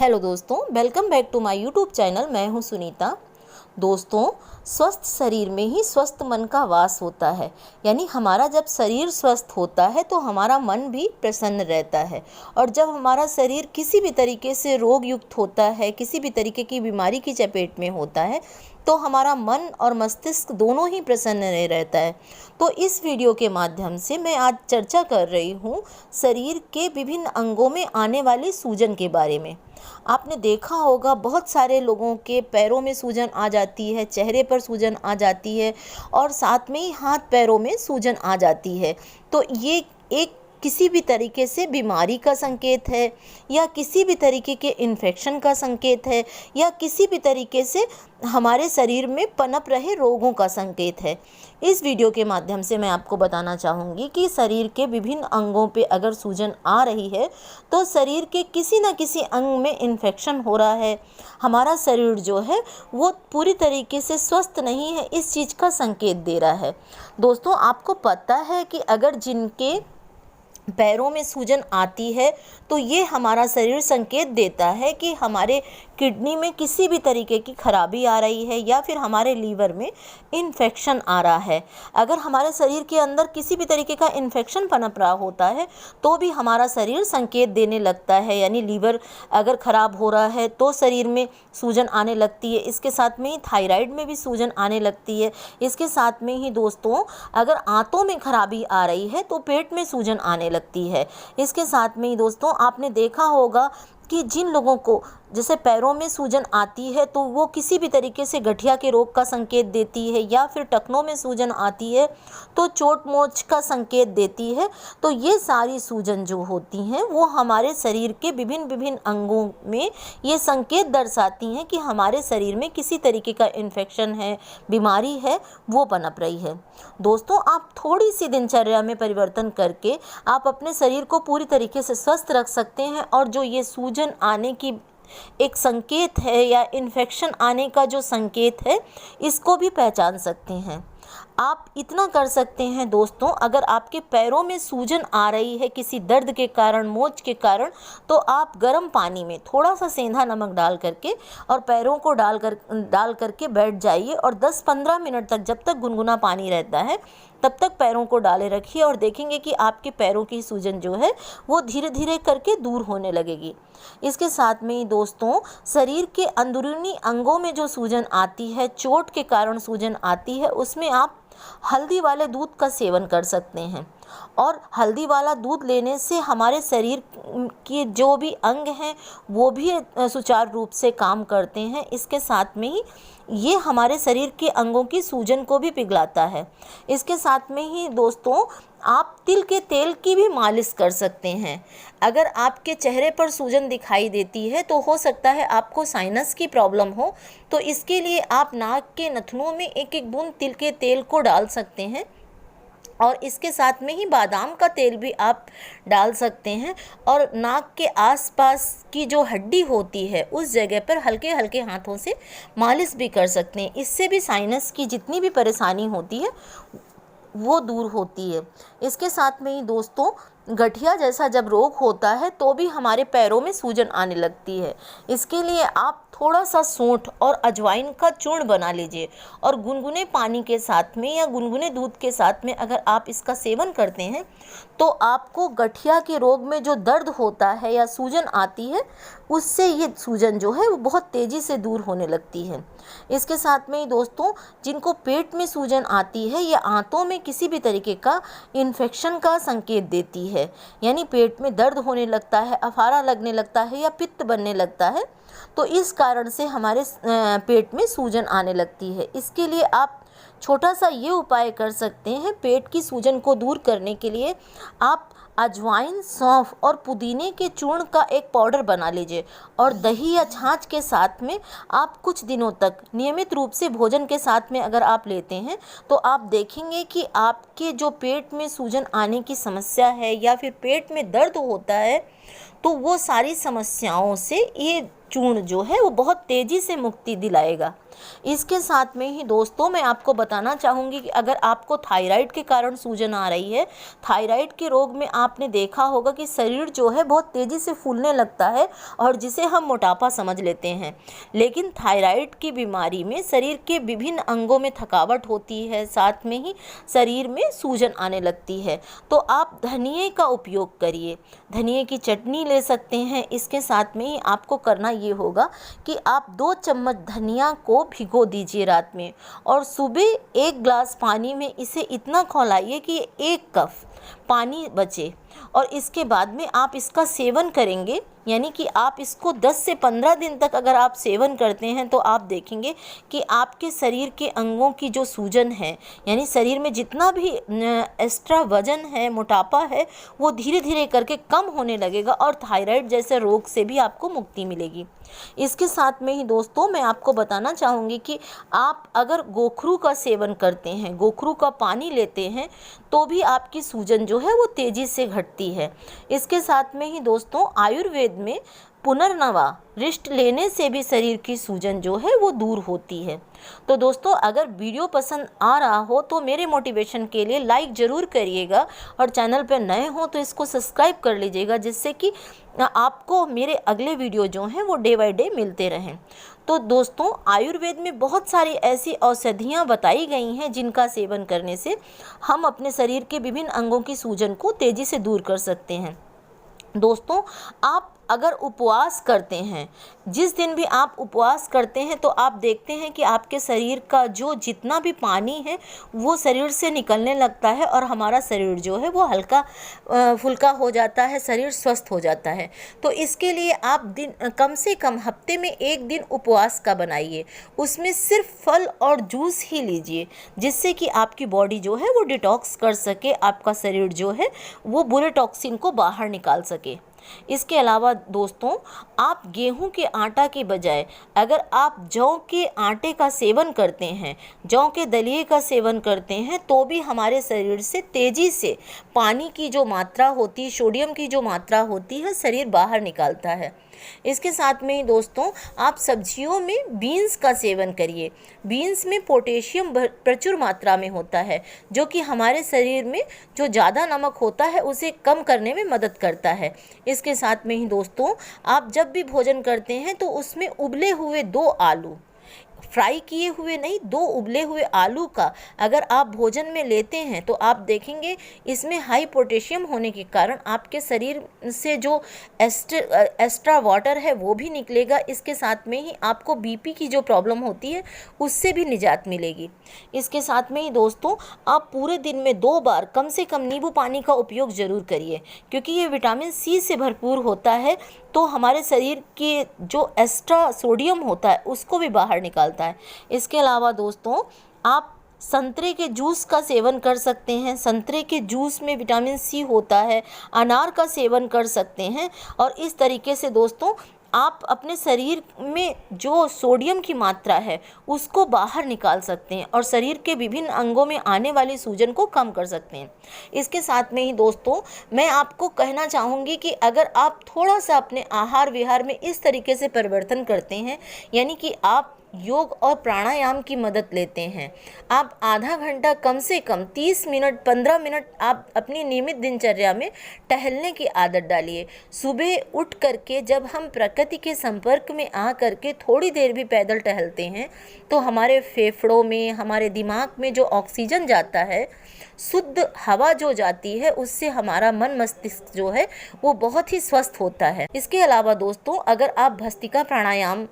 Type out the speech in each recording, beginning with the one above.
Hello दोस्तों, welcome back to my YouTube channel. मैं हूं सुनीता। दोस्तों, स्वस्थ शरीर में ही स्वस्थ मन का वास होता है। यानी हमारा जब शरीर स्वस्थ होता है तो हमारा मन भी प्रसन्न रहता है। और जब हमारा शरीर किसी भी तरीके से रोग युक्त होता है, किसी भी तरीके की बीमारी की चपेट में होता है, तो हमारा मन और मस्तिष्क दोनों ही प्रसन्न नहीं रहता है। तो इस वीडियो के माध्यम से मैं आज चर्चा कर रही हूँ शरीर के विभिन्न अंगों में आने वाली सूजन के बारे में। आपने देखा होगा बहुत सारे लोगों के पैरों में सूजन आ जाती है, चेहरे पर सूजन आ जाती है और साथ में ही हाथ पैरों में सूजन आ जाती है। तो ये एक किसी भी तरीके से बीमारी का संकेत है, या किसी भी तरीके के इन्फेक्शन का संकेत है, या किसी भी तरीके से हमारे शरीर में पनप रहे रोगों का संकेत है। इस वीडियो के माध्यम से मैं आपको बताना चाहूँगी कि शरीर के विभिन्न अंगों पे अगर सूजन आ रही है तो शरीर के किसी न किसी अंग में इन्फेक्शन हो रहा है, हमारा शरीर जो है वो पूरी तरीके से स्वस्थ नहीं है, इस चीज़ का संकेत दे रहा है। दोस्तों, आपको पता है कि अगर जिनके पैरों में सूजन आती है तो ये हमारा शरीर संकेत देता है कि हमारे किडनी में किसी भी तरीके की खराबी आ रही है, या फिर हमारे लीवर में इन्फेक्शन आ रहा है। अगर हमारे शरीर के अंदर किसी भी तरीके का इन्फेक्शन पनप रहा होता है तो भी हमारा शरीर संकेत देने लगता है। यानी लीवर अगर ख़राब हो रहा है तो शरीर में सूजन आने लगती है। इसके साथ में ही थायराइड में भी सूजन आने लगती है। इसके साथ में ही दोस्तों, अगर आंतों में खराबी आ रही है तो पेट में सूजन आने लगती है। इसके साथ में ही दोस्तों, आपने देखा होगा कि जिन लोगों को जैसे पैरों में सूजन आती है तो वो किसी भी तरीके से गठिया के रोग का संकेत देती है, या फिर टखनों में सूजन आती है तो चोट मोच का संकेत देती है। तो ये सारी सूजन जो होती हैं वो हमारे शरीर के विभिन्न विभिन्न अंगों में ये संकेत दर्शाती हैं कि हमारे शरीर में किसी तरीके का इन्फेक्शन है, बीमारी है, वो पनप रही है। दोस्तों, आप थोड़ी सी दिनचर्या में परिवर्तन करके आप अपने शरीर को पूरी तरीके से स्वस्थ रख सकते हैं, और जो ये सूजन आने की एक संकेत है या इन्फेक्शन आने का जो संकेत है, इसको भी पहचान सकते हैं। आप इतना कर सकते हैं दोस्तों, अगर आपके पैरों में सूजन आ रही है किसी दर्द के कारण, मोच के कारण, तो आप गर्म पानी में थोड़ा सा सेंधा नमक डाल करके और पैरों को डाल करके बैठ जाइए, और 10-15 मिनट तक, जब तक गुनगुना पानी रहता है तब तक पैरों को डाले रखिए, और देखेंगे कि आपके पैरों की सूजन जो है वो धीरे धीरे करके दूर होने लगेगी। इसके साथ में ही दोस्तों, शरीर के अंदरूनी अंगों में जो सूजन आती है, चोट के कारण सूजन आती है, उसमें आप हल्दी वाले दूध का सेवन कर सकते हैं। और हल्दी वाला दूध लेने से हमारे शरीर के जो भी अंग हैं वो भी सुचारू रूप से काम करते हैं। इसके साथ में ही ये हमारे शरीर के अंगों की सूजन को भी पिघलाता है। इसके साथ में ही दोस्तों, आप तिल के तेल की भी मालिश कर सकते हैं। अगर आपके चेहरे पर सूजन दिखाई देती है तो हो सकता है आपको साइनस की प्रॉब्लम हो, तो इसके लिए आप नाक के नथुनों में एक एक बूंद तिल के तेल को डाल सकते हैं, और इसके साथ में ही बादाम का तेल भी आप डाल सकते हैं, और नाक के आसपास की जो हड्डी होती है उस जगह पर हल्के हल्के हाथों से मालिश भी कर सकते हैं। इससे भी साइनस की जितनी भी परेशानी होती है वो दूर होती है। इसके साथ में ही दोस्तों, गठिया जैसा जब रोग होता है तो भी हमारे पैरों में सूजन आने लगती है। इसके लिए आप थोड़ा सा सूंठ और अजवाइन का चूर्ण बना लीजिए, और गुनगुने पानी के साथ में या गुनगुने दूध के साथ में अगर आप इसका सेवन करते हैं तो आपको गठिया के रोग में जो दर्द होता है या सूजन आती है, उससे ये सूजन जो है वो बहुत तेज़ी से दूर होने लगती है। इसके साथ में ही दोस्तों, जिनको पेट में सूजन आती है या आंतों में किसी भी तरीके का इन्फेक्शन का संकेत देती है, यानी पेट में दर्द होने लगता है, अफारा लगने लगता है या पित्त बनने लगता है, तो इस कारण से हमारे पेट में सूजन आने लगती है। इसके लिए आप छोटा सा ये उपाय कर सकते हैं। पेट की सूजन को दूर करने के लिए आप अजवाइन, सौंफ और पुदीने के चूर्ण का एक पाउडर बना लीजिए, और दही या छाछ के साथ में आप कुछ दिनों तक नियमित रूप से भोजन के साथ में अगर आप लेते हैं तो आप देखेंगे कि आपके जो पेट में सूजन आने की समस्या है या फिर पेट में दर्द होता है, तो वो सारी समस्याओं से ये चूर्ण जो है वो बहुत तेज़ी से मुक्ति दिलाएगा। इसके साथ में ही दोस्तों मैं आपको बताना चाहूँगी कि अगर आपको थायराइड के कारण सूजन आ रही है, थायराइड के रोग में आपने देखा होगा कि शरीर जो है बहुत तेज़ी से फूलने लगता है और जिसे हम मोटापा समझ लेते हैं। लेकिन थायराइड की बीमारी में शरीर के विभिन्न अंगों में थकावट होती है, साथ में ही शरीर में सूजन आने लगती है। तो आप धनिए का उपयोग करिए, धनिए की चटनी ले सकते हैं। इसके साथ में ही आपको करना ये होगा कि आप 2 चम्मच धनिया को भिगो दीजिए रात में और सुबह 1 ग्लास पानी में इसे इतना खौलाइए कि 1 कप पानी बचे और इसके बाद में आप इसका सेवन करेंगे। यानी कि आप इसको 10 से 15 दिन तक अगर आप सेवन करते हैं तो आप देखेंगे कि आपके शरीर के अंगों की जो सूजन है, यानी शरीर में जितना भी एक्स्ट्रा वजन है, मोटापा है, वो धीरे धीरे करके कम होने लगेगा और थायराइड जैसे रोग से भी आपको मुक्ति मिलेगी। इसके साथ में ही दोस्तों मैं आपको बताना चाहूँगी कि आप अगर गोखरू का सेवन करते हैं, गोखरू का पानी लेते हैं, तो भी आपकी सूजन जो है वो तेज़ी से घटती है। इसके साथ में ही दोस्तों आयुर्वेद में पुनर्नवा रिष्ट लेने से भी शरीर की सूजन जो है वो दूर होती है। तो दोस्तों अगर वीडियो पसंद आ रहा हो तो मेरे मोटिवेशन के लिए लाइक ज़रूर करिएगा और चैनल पर नए हो तो इसको सब्सक्राइब कर लीजिएगा, जिससे कि आपको मेरे अगले वीडियो जो हैं वो डे बाय डे मिलते रहें। तो दोस्तों आयुर्वेद में बहुत सारी ऐसी औषधियाँ बताई गई हैं जिनका सेवन करने से हम अपने शरीर के विभिन्न अंगों की सूजन को तेज़ी से दूर कर सकते हैं। दोस्तों आप अगर उपवास करते हैं, जिस दिन भी आप उपवास करते हैं तो आप देखते हैं कि आपके शरीर का जो जितना भी पानी है वो शरीर से निकलने लगता है और हमारा शरीर जो है वो हल्का फुल्का हो जाता है, शरीर स्वस्थ हो जाता है। तो इसके लिए आप दिन कम से कम हफ्ते में 1 दिन उपवास का बनाइए, उसमें सिर्फ फल और जूस ही लीजिए, जिससे कि आपकी बॉडी जो है वो डिटॉक्स कर सके, आपका शरीर जो है वो बुरे टॉक्सिन को बाहर निकाल सके। इसके अलावा दोस्तों आप गेहूं के आटा के बजाय अगर आप जौ के आटे का सेवन करते हैं, जौ के दलिए का सेवन करते हैं, तो भी हमारे शरीर से तेज़ी से पानी की जो मात्रा होती है, सोडियम की जो मात्रा होती है, शरीर बाहर निकालता है। इसके साथ में ही दोस्तों आप सब्जियों में बीन्स का सेवन करिए। बीन्स में पोटेशियम प्रचुर मात्रा में होता है, जो कि हमारे शरीर में जो ज़्यादा नमक होता है उसे कम करने में मदद करता है। इसके साथ में ही दोस्तों आप जब भी भोजन करते हैं तो उसमें उबले हुए 2 आलू, फ्राई किए हुए नहीं, 2 उबले हुए आलू का अगर आप भोजन में लेते हैं तो आप देखेंगे इसमें हाई पोटेशियम होने के कारण आपके शरीर से जो एक्स्ट्रा वाटर है वो भी निकलेगा। इसके साथ में ही आपको बीपी की जो प्रॉब्लम होती है उससे भी निजात मिलेगी। इसके साथ में ही दोस्तों आप पूरे दिन में 2 बार कम से कम नींबू पानी का उपयोग ज़रूर करिए, क्योंकि ये विटामिन सी से भरपूर होता है, तो हमारे शरीर के जो एक्स्ट्रा सोडियम होता है उसको भी बाहर निकालता है। इसके अलावा दोस्तों आप संतरे के जूस का सेवन कर सकते हैं, संतरे के जूस में विटामिन सी होता है। अनार का सेवन कर सकते हैं और इस तरीके से दोस्तों आप अपने शरीर में जो सोडियम की मात्रा है उसको बाहर निकाल सकते हैं और शरीर के विभिन्न अंगों में आने वाली सूजन को कम कर सकते हैं। इसके साथ में ही दोस्तों मैं आपको कहना चाहूँगी कि अगर आप थोड़ा सा अपने आहार विहार में इस तरीके से परिवर्तन करते हैं, यानी कि आप योग और प्राणायाम की मदद लेते हैं, आप आधा घंटा कम से कम 30 मिनट 15 मिनट आप अपनी नियमित दिनचर्या में टहलने की आदत डालिए। सुबह उठ करके जब हम प्रकृति के संपर्क में आ करके थोड़ी देर भी पैदल टहलते हैं तो हमारे फेफड़ों में, हमारे दिमाग में जो ऑक्सीजन जाता है, शुद्ध हवा जो जाती है, उससे हमारा मन मस्तिष्क जो है वो बहुत ही स्वस्थ होता है। इसके अलावा दोस्तों अगर आप भस्त्रिका प्राणायाम,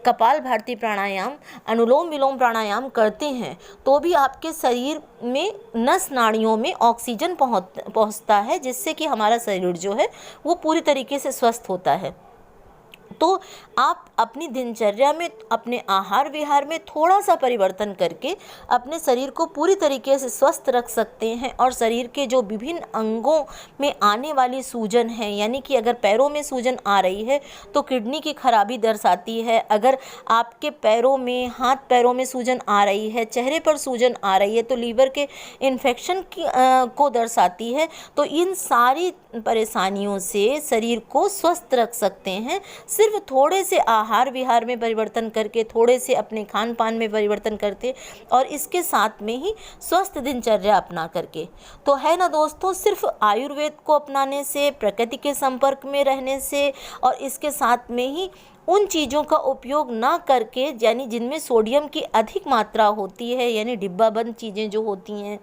कपाल भारती प्राणायाम, अनुलोम विलोम प्राणायाम करते हैं तो भी आपके शरीर में नस नाड़ियों में ऑक्सीजन पहुंचता है, जिससे कि हमारा शरीर जो है वो पूरी तरीके से स्वस्थ होता है। तो आप अपनी दिनचर्या में, अपने आहार विहार में थोड़ा सा परिवर्तन करके अपने शरीर को पूरी तरीके से स्वस्थ रख सकते हैं और शरीर के जो विभिन्न अंगों में आने वाली सूजन है, यानी कि अगर पैरों में सूजन आ रही है तो किडनी की खराबी दर्शाती है, अगर आपके पैरों में, हाथ पैरों में सूजन आ रही है, चेहरे पर सूजन आ रही है तो लीवर के इन्फेक्शन को दर्शाती है। तो इन सारी परेशानियों से शरीर को स्वस्थ रख सकते हैं सिर्फ सिर्फ थोड़े से आहार विहार में परिवर्तन करके, थोड़े से अपने खान पान में परिवर्तन करते और इसके साथ में ही स्वस्थ दिनचर्या अपना करके। तो है ना दोस्तों, सिर्फ आयुर्वेद को अपनाने से, प्रकृति के संपर्क में रहने से और इसके साथ में ही उन चीज़ों का उपयोग ना करके, यानी जिनमें सोडियम की अधिक मात्रा होती है, यानी डिब्बाबंद चीज़ें जो होती हैं,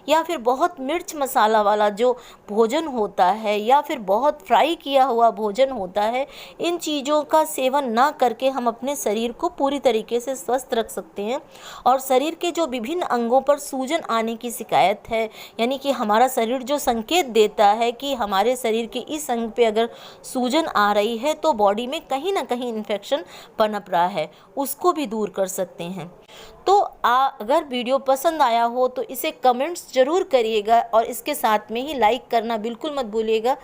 या फिर बहुत मिर्च मसाला वाला जो भोजन होता है, या फिर बहुत फ्राई किया हुआ भोजन होता है, इन चीज़ों का सेवन ना करके हम अपने शरीर को पूरी तरीके से स्वस्थ रख सकते हैं। और शरीर के जो विभिन्न अंगों पर सूजन आने की शिकायत है, यानी कि हमारा शरीर जो संकेत देता है कि हमारे शरीर के इस अंग पे अगर सूजन आ रही है तो बॉडी में कहीं ना कहीं इन्फेक्शन पनप रहा है, उसको भी दूर कर सकते हैं। तो अगर वीडियो पसंद आया हो तो इसे कमेंट्स ज़रूर करिएगा और इसके साथ में ही लाइक करना बिल्कुल मत भूलिएगा।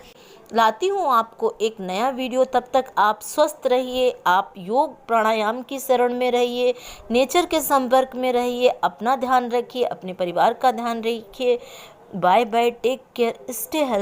लाती हूँ आपको एक नया वीडियो, तब तक आप स्वस्थ रहिए, आप योग प्राणायाम की शरण में रहिए, नेचर के संपर्क में रहिए, अपना ध्यान रखिए, अपने परिवार का ध्यान रखिए। Bye bye, take care, stay healthy.